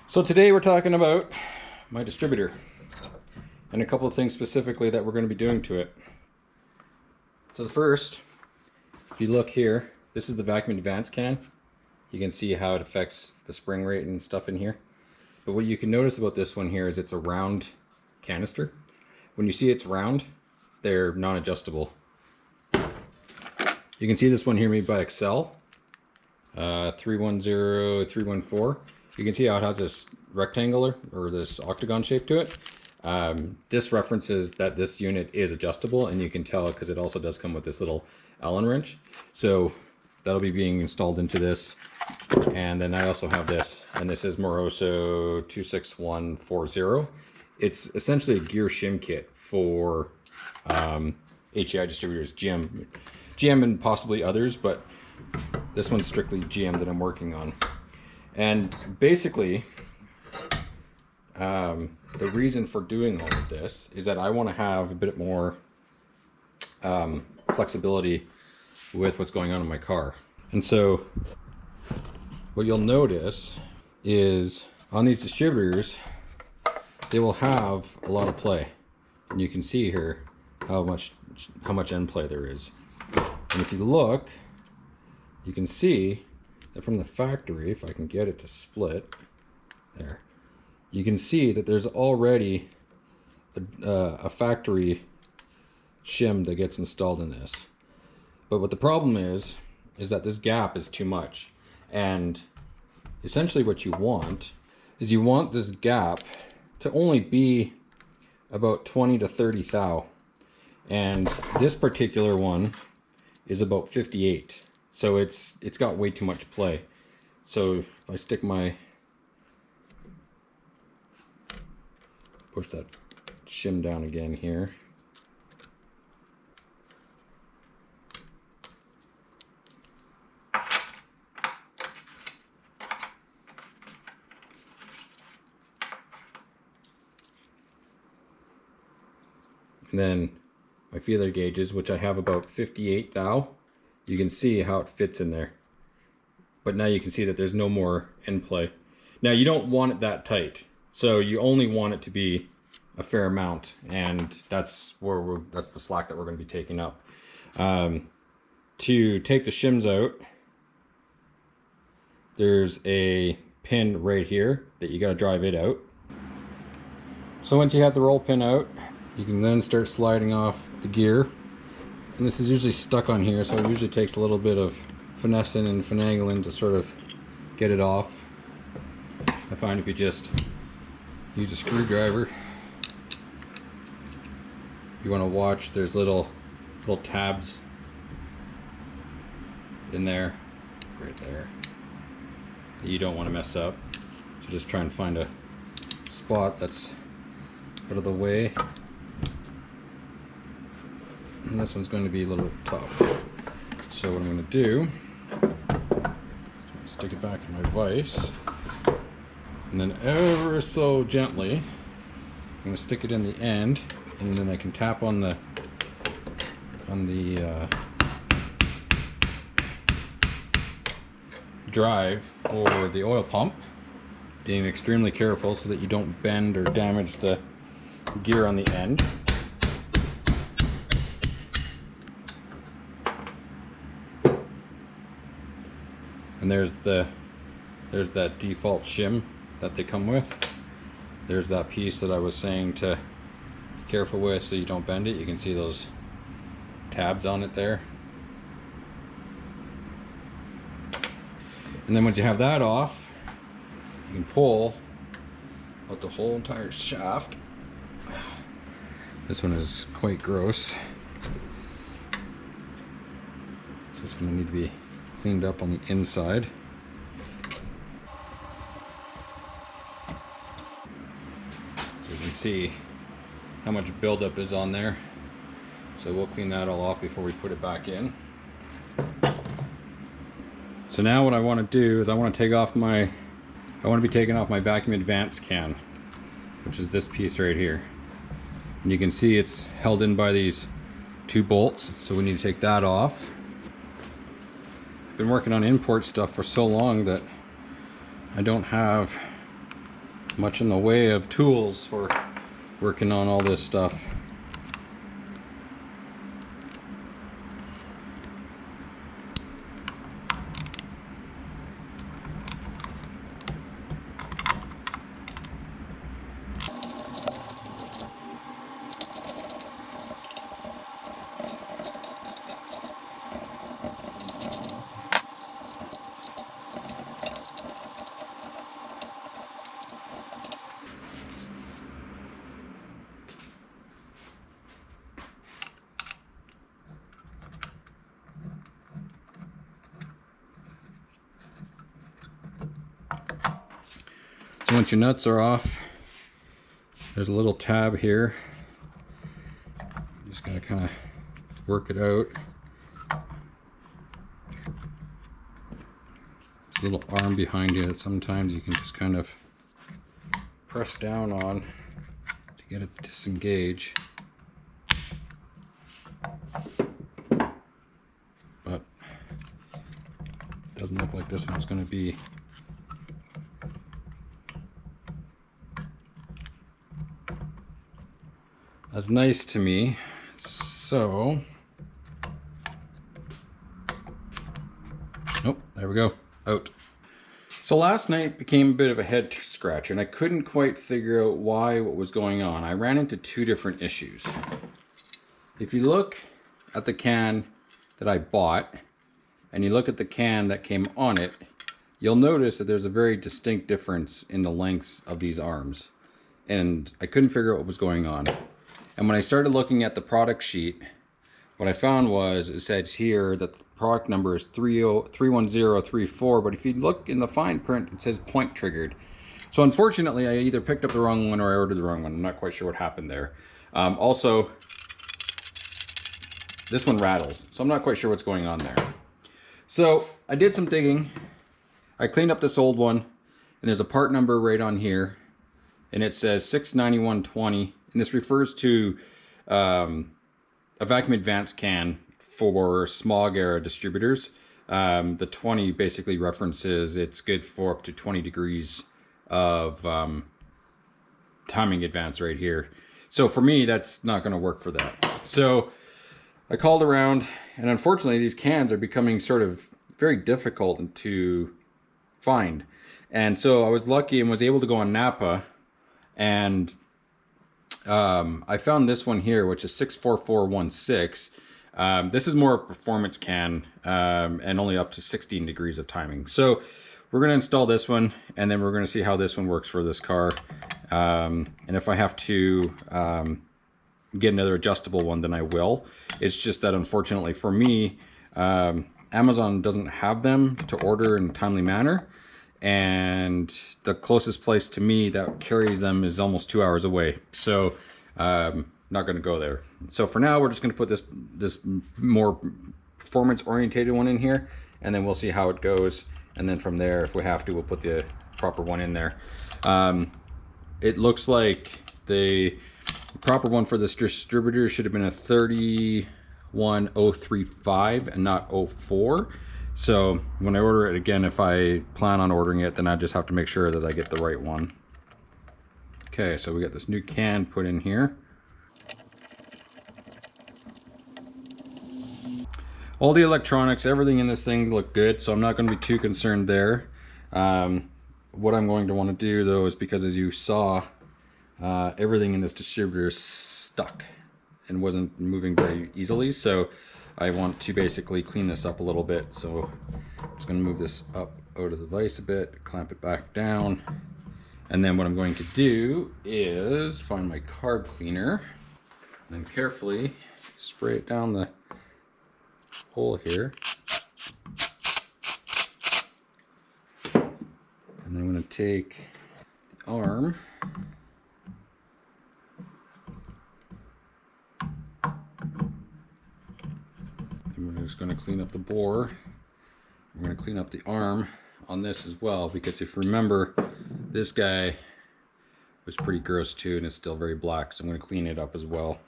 So today we're talking about my distributor and a couple of things specifically that we're going to be doing to it. So the first, if you look here, this is the vacuum advance can. You can see how it affects the spring rate and stuff in here. But what you can notice about this one here is it's a round canister. When you see it's round, they're non-adjustable. You can see this one here made by Excel, 310314. You can see how it has this rectangular or this octagon shape to it. This references that this unit is adjustable, and you can tell because it also does come with this little Allen wrench. So that'll be being installed into this. And then I also have this, and this is Moroso 26140. It's essentially a gear shim kit for HEI Distributors, GM and possibly others, but this one's strictly GM that I'm working on. And basically, the reason for doing all of this is that I want to have a bit more flexibility with what's going on in my car. And so what you'll notice is on these distributors, they will have a lot of play. And you can see here how much end play there is. And if you look, you can see that from the factory, if I can get it to split, there, you can see that there's already a factory shim that gets installed in this. But what the problem is that this gap is too much. And essentially what you want is you want this gap to only be about 20 to 30 thou. And this particular one is about 58. So it's got way too much play. So if I stick push that shim down again here. And then my feeler gauges, which I have about 58 thou. You can see how it fits in there. But now you can see that there's no more end play. Now you don't want it that tight. So you only want it to be a fair amount, and that's the slack that we're going to be taking up. To take the shims out, there's a pin right here that you got to drive it out. So once you have the roll pin out, you can then start sliding off the gear. And this is usually stuck on here, so it usually takes a little bit of finessing and finagling to sort of get it off. I find if you just use a screwdriver, you want to watch, there's little tabs in there, right there, that you don't want to mess up. So just try and find a spot that's out of the way. And this one's going to be a little bit tough. So what I'm going to do, stick it back in my vise, and then ever so gently, I'm going to stick it in the end, and then I can tap on the drive for the oil pump, being extremely careful so that you don't bend or damage the gear on the end. And there's that default shim that they come with. There's that piece that I was saying to be careful with so you don't bend it. You can see those tabs on it there. And then once you have that off, you can pull out the whole entire shaft. This one is quite gross, so it's going to need to be cleaned up on the inside. So you can see how much buildup is on there. So we'll clean that all off before we put it back in. So now what I want to do is I want to be taking off my vacuum advance can, which is this piece right here. And you can see it's held in by these two bolts, so we need to take that off. Been working on import stuff for so long that I don't have much in the way of tools for working on all this stuff. So once your nuts are off, there's a little tab here. I'm just gonna kind of work it out. There's a little arm behind you that sometimes you can just kind of press down on to get it to disengage. But it doesn't look like this one's gonna be as nice to me. So, nope, there we go, out. So last night became a bit of a head scratcher, and I couldn't quite figure out what was going on. I ran into two different issues. If you look at the can that I bought, and you look at the can that came on it, you'll notice that there's a very distinct difference in the lengths of these arms. And I couldn't figure out what was going on. And when I started looking at the product sheet, what I found was it says here that the product number is 31034, but if you look in the fine print, it says point triggered. So unfortunately, I either picked up the wrong one or I ordered the wrong one. I'm not quite sure what happened there. Also, this one rattles, so I'm not quite sure what's going on there. So I did some digging. I cleaned up this old one, and there's a part number right on here, and it says 69120. And this refers to a vacuum advance can for smog era distributors. The 20 basically references it's good for up to 20 degrees of timing advance right here. So for me, that's not going to work for that. So I called around, and unfortunately these cans are becoming sort of very difficult to find. And so I was lucky and was able to go on Napa, and I found this one here, which is 64416. This is more of a performance can, and only up to 16 degrees of timing. So we're going to install this one, and then we're going to see how this one works for this car. And if I have to get another adjustable one, then I will. It's just that unfortunately for me, Amazon doesn't have them to order in a timely manner. And the closest place to me that carries them is almost 2 hours away. So not going to go there. So for now, we're just going to put this more performance orientated one in here, and then we'll see how it goes. And then from there, if we have to, we'll put the proper one in there. It looks like the proper one for this distributor should have been a 31035 and not 04. So when I order it again, if I plan on ordering it, then I just have to make sure that I get the right one. Okay, so we got this new can put in here. All the electronics, everything in this thing look good, so I'm not going to be too concerned there. What I'm going to want to do though is, because as you saw, everything in this distributor is stuck and wasn't moving very easily. So I want to basically clean this up a little bit. So I'm just going to move this up out of the vise a bit, clamp it back down. And then what I'm going to do is find my carb cleaner and then carefully spray it down the hole here. And then I'm going to take the arm and we're just going to clean up the bore. We're going to clean up the arm on this as well, because if you remember, this guy was pretty gross too, and it's still very black, so I'm going to clean it up as well.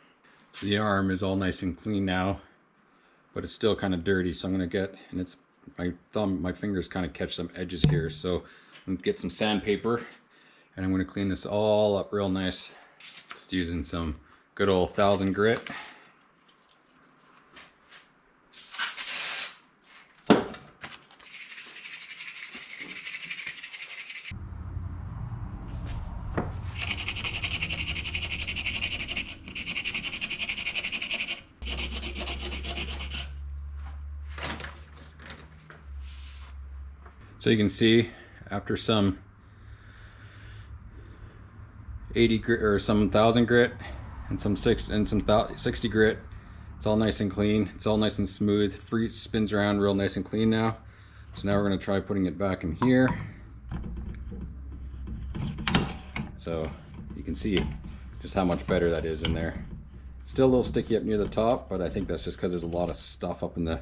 So the arm is all nice and clean now, but it's still kind of dirty, so I'm going to get, and it's my fingers kind of catch some edges here, so I'm going to get some sandpaper And I'm going to clean this all up real nice, just using some good old 1000 grit. So you can see after some 80 grit or some 1000 grit and some 60 grit, it's all nice and clean. It's all nice and smooth. Free spins around real nice and clean now. So now we're going to try putting it back in here. So you can see just how much better that is in there. Still a little sticky up near the top, but I think that's just because there's a lot of stuff up in the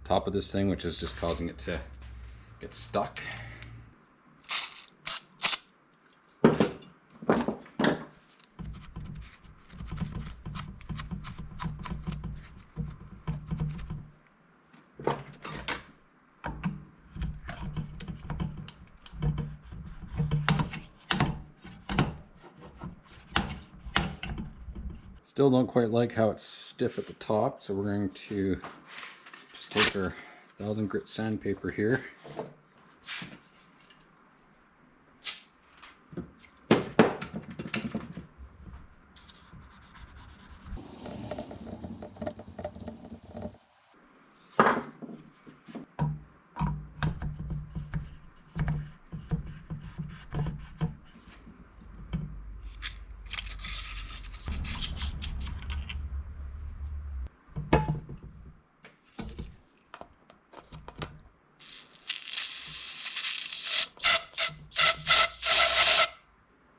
top of this thing, which is just causing it to get stuck. Still don't quite like how it's stiff at the top, so we're going to just take our 1000 grit sandpaper here.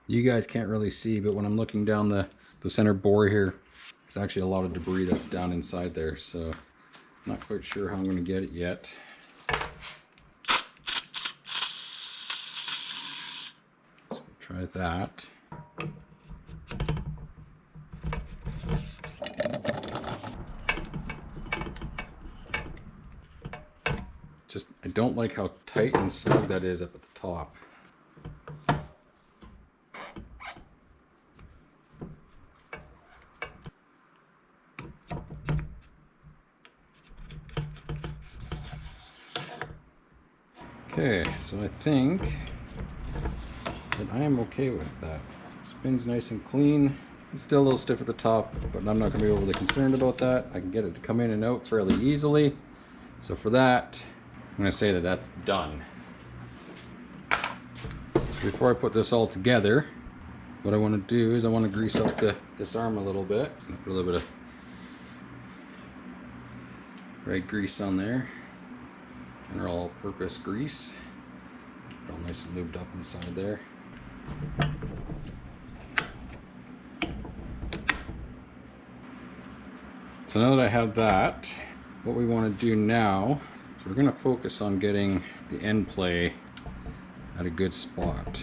You guys can't really see, but when I'm looking down the center bore here, there's actually a lot of debris that's down inside there, so I'm not quite sure how I'm going to get it yet. So we'll try that. Just, I don't like how tight and snug that is up at the top. Okay, so I think that I am okay with that. Spins nice and clean. It's still a little stiff at the top, but I'm not going to be overly concerned about that. I can get it to come in and out fairly easily. So for that, I'm going to say that that's done. Before I put this all together, what I want to do is I want to grease up this arm a little bit. Put a little bit of red grease on there. General all-purpose grease. Keep it all nice and lubed up inside there. So now that I have that, what we want to do now is we're going to focus on getting the end play at a good spot.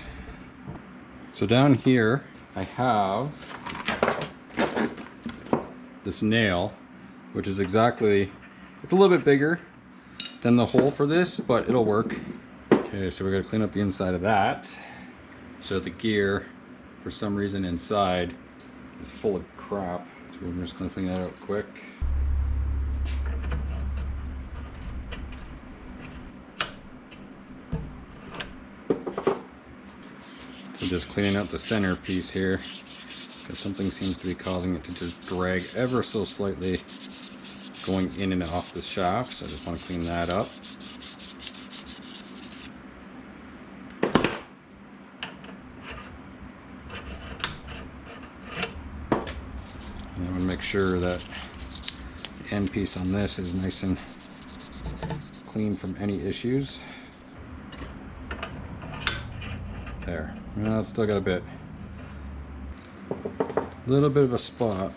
So down here I have this nail, which is exactly, it's a little bit bigger than the hole for this, but it'll work. Okay, so we're going to clean up the inside of that. So the gear, for some reason inside, is full of crap. So we're just going to clean that out quick. So just cleaning out the center piece here, because something seems to be causing it to just drag ever so slightly going in and off the shaft. So I just want to clean that up. And I want to make sure that the end piece on this is nice and clean from any issues. There. Well, it's still got a little bit of a spot.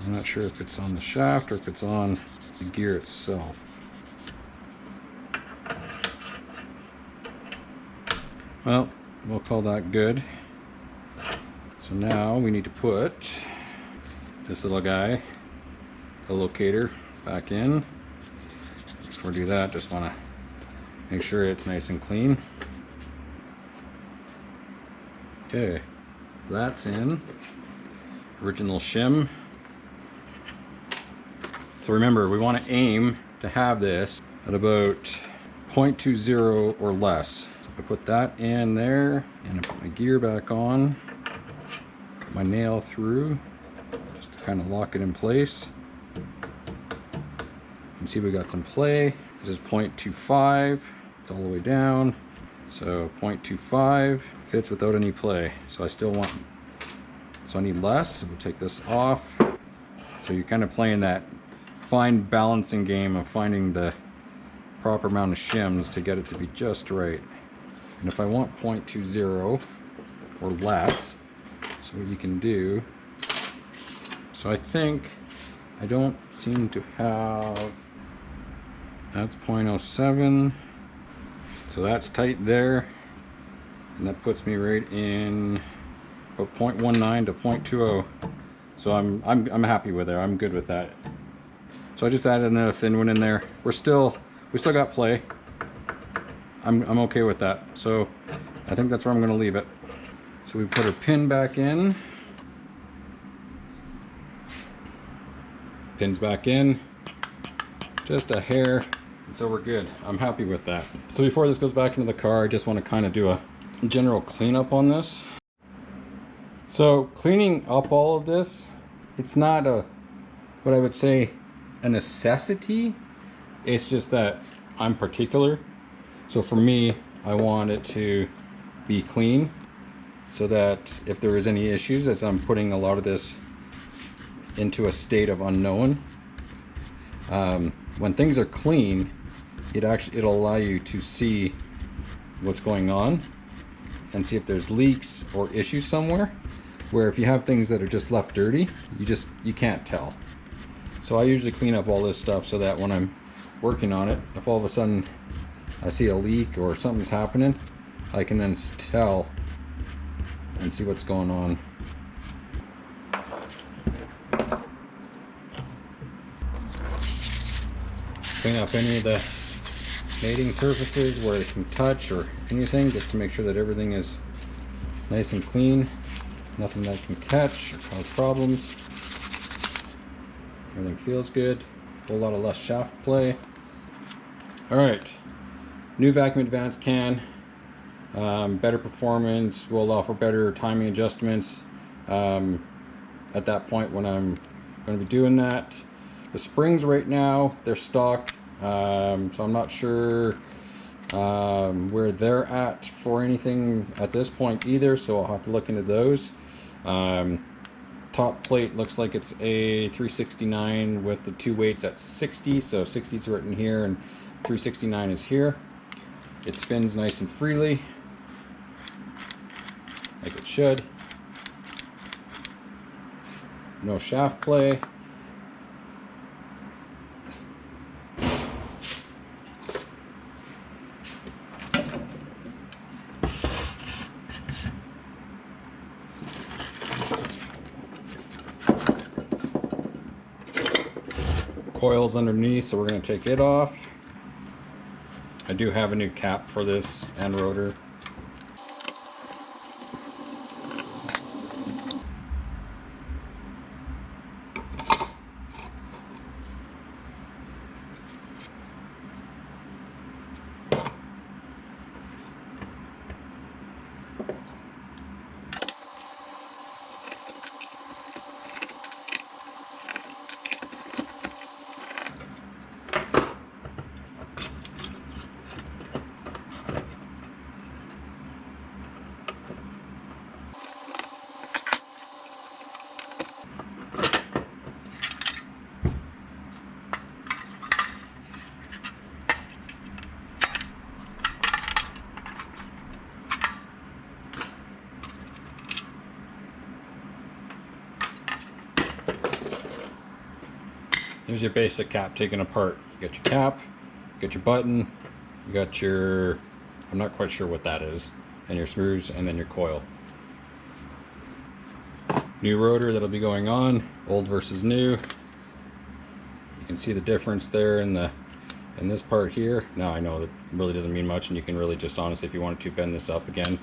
I'm not sure if it's on the shaft or if it's on the gear itself. Well, we'll call that good. So now we need to put this little guy, the locator, back in. Before we do that, just want to make sure it's nice and clean. Okay, that's in. Original shim. So remember, we want to aim to have this at about 0.20 or less. So if I put that in there and I put my gear back on, put my nail through, just to kind of lock it in place. You can see we got some play. This is 0.25. It's all the way down. So 0.25 fits without any play. So I still want, so I need less. So we'll take this off. So you're kind of playing that fine balancing game of finding the proper amount of shims to get it to be just right. And if I want 0.20 or less, so what you can do, so I think I don't seem to have, that's 0.07, so that's tight there, and that puts me right in about 0.19 to 0.20. So I'm happy with it. I'm good with that. So I just added another thin one in there. We still got play. I'm okay with that. So I think that's where I'm going to leave it. So we put our pin back in. Pins back in. Just a hair. And so we're good. I'm happy with that. So before this goes back into the car, I just want to kind of do a general cleanup on this. So cleaning up all of this, it's not what I would say a necessity. It's just that I'm particular. So for me, I want it to be clean so that if there is any issues, as I'm putting a lot of this into a state of unknown, when things are clean, it'll allow you to see what's going on and see if there's leaks or issues somewhere, where if you have things that are just left dirty, you can't tell. So I usually clean up all this stuff so that when I'm working on it, if all of a sudden I see a leak or something's happening, I can then tell and see what's going on. Clean up any of the mating surfaces where it can touch or anything, just to make sure that everything is nice and clean. Nothing that can catch or cause problems. Everything feels good. A whole lot of less shaft play. Alright, new vacuum advanced can. Better performance, will allow for better timing adjustments at that point when I'm going to be doing that. The springs right now, they're stock, so I'm not sure where they're at for anything at this point either, so I'll have to look into those. Top plate looks like it's a 369 with the two weights at 60, so 60 is written here and 369 is here. It spins nice and freely, like it should. No shaft play. Coils underneath, so we're going to take it off. I do have a new cap for this and rotor. Here's your basic cap taken apart. You got your cap, you got your button, you got your, I'm not quite sure what that is, and your screws, and then your coil. New rotor that'll be going on, old versus new. You can see the difference there in this part here. Now I know that really doesn't mean much, and you can really just honestly, if you wanted to, bend this up again.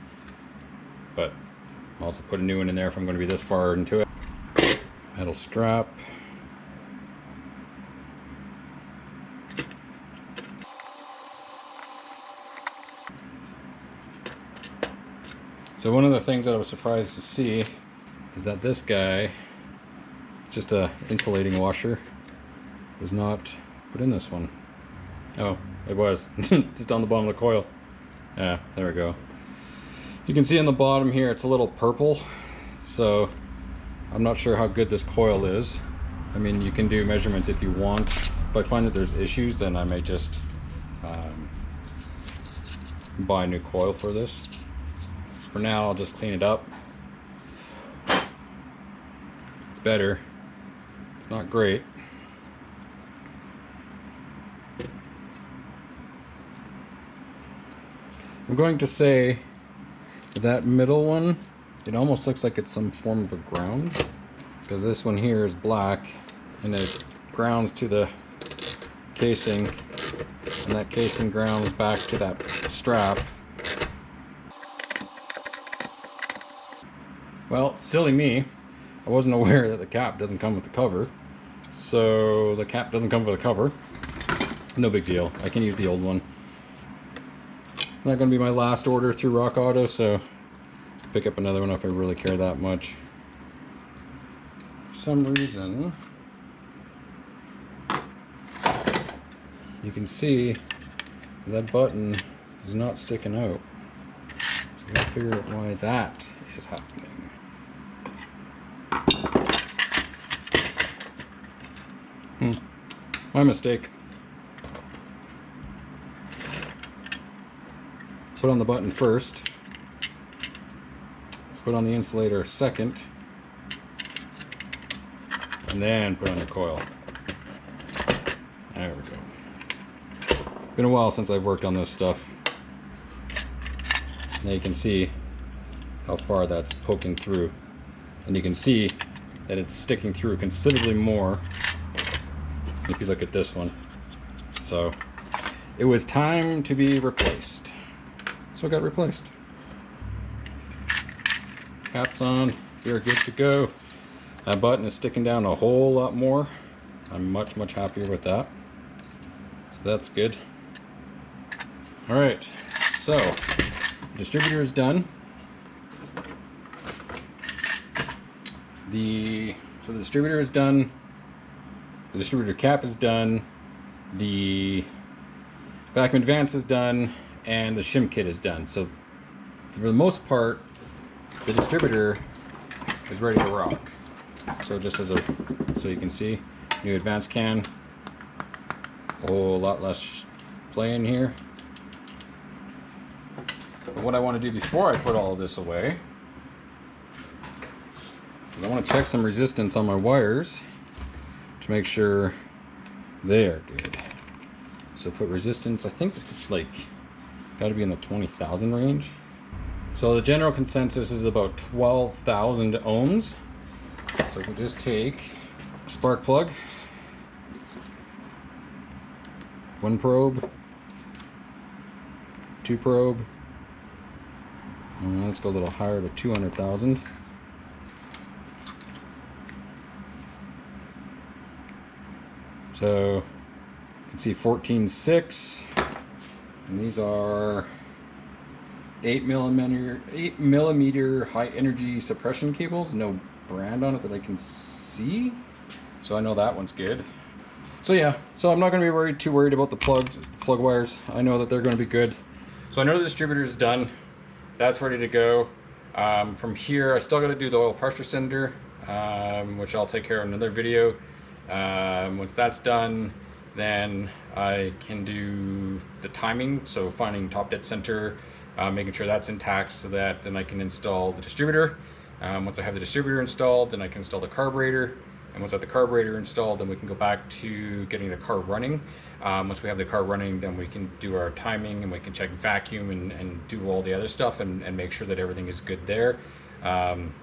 But I'll also put a new one in there if I'm going to be this far into it. Metal strap. So one of the things that I was surprised to see is that this guy, just a insulating washer, was not put in this one. Oh, it was. Just on the bottom of the coil. Yeah, there we go. You can see on the bottom here it's a little purple, so I'm not sure how good this coil is. I mean, you can do measurements if you want. If I find that there's issues, then I may just buy a new coil for this. For now, I'll just clean it up. It's better. It's not great. I'm going to say that middle one, it almost looks like it's some form of a ground, because this one here is black and it grounds to the casing, and that casing grounds back to that strap. Well, silly me, I wasn't aware that the cap doesn't come with the cover. So the cap doesn't come with a cover. No big deal, I can use the old one. It's not going to be my last order through Rock Auto, so I'll pick up another one if I really care that much. For some reason, you can see that button is not sticking out. So I gotta figure out why that is happening. My mistake. Put on the button first, put on the insulator second, and then put on the coil. There we go. Been a while since I've worked on this stuff. Now you can see how far that's poking through, and you can see that it's sticking through considerably more if you look at this one. So it was time to be replaced. So it got replaced. Cap's on, we're good to go. That button is sticking down a whole lot more. I'm much happier with that. So that's good. All right, so the distributor is done. The distributor is done. The distributor cap is done. The vacuum advance is done. And the shim kit is done. So for the most part, the distributor is ready to rock. So just as so you can see, new advance can, a whole lot less play in here. But what I want to do before I put all of this away is I want to check some resistance on my wires to make sure they are good. So put resistance, I think it's like got to be in the 20,000 range. So the general consensus is about 12,000 ohms. So we can just take a spark plug, one probe, two probe, and let's go a little higher to 200,000. So you can see 14.6. And these are 8 millimeter high energy suppression cables. No brand on it that I can see, so I know that one's good. So yeah, so I'm not going to be too worried about the plug wires. I know that they're going to be good. So I know the distributor is done. That's ready to go. From here, I still got to do the oil pressure cylinder, which I'll take care of in another video. Once that's done, then I can do the timing, so finding top dead center, making sure that's intact, so that then I can install the distributor. Once I have the distributor installed, then I can install the carburetor, and once I have the carburetor installed, then we can go back to getting the car running. Once we have the car running, then we can do our timing, and we can check vacuum and do all the other stuff, and make sure that everything is good there. And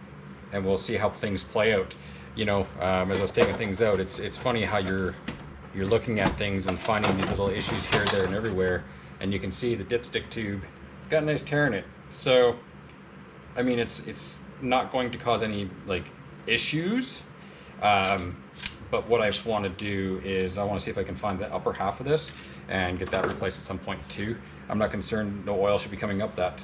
we'll see how things play out. You know, as I was taking things out, it's funny how you're looking at things and finding these little issues here, there, and everywhere. And you can see the dipstick tube, it's got a nice tear in it. So, I mean, it's not going to cause any like issues. But what I want to do is I want to see if I can find the upper half of this and get that replaced at some point too. I'm not concerned, no oil should be coming up that.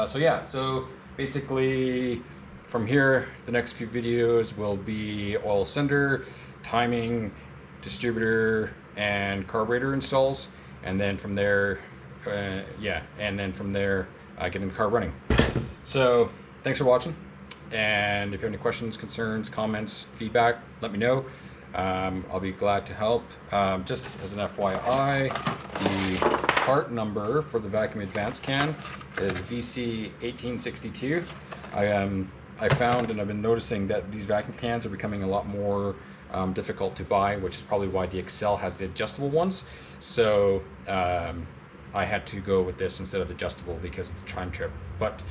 So yeah, so basically from here, the next few videos will be oil sender, timing, distributor, and carburetor installs. And then from there, getting the car running. So thanks for watching. And if you have any questions, concerns, comments, feedback, let me know. I'll be glad to help. Just as an FYI, the part number for the vacuum advance can is VC1862. I found and I've been noticing that these vacuum cans are becoming a lot more difficult to buy, which is probably why the Excel has the adjustable ones. So I had to go with this instead of adjustable because of the time trip. But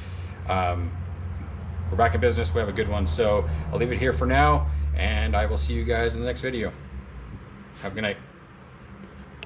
we're back in business, we have a good one. So I'll leave it here for now, and I will see you guys in the next video. Have a good night.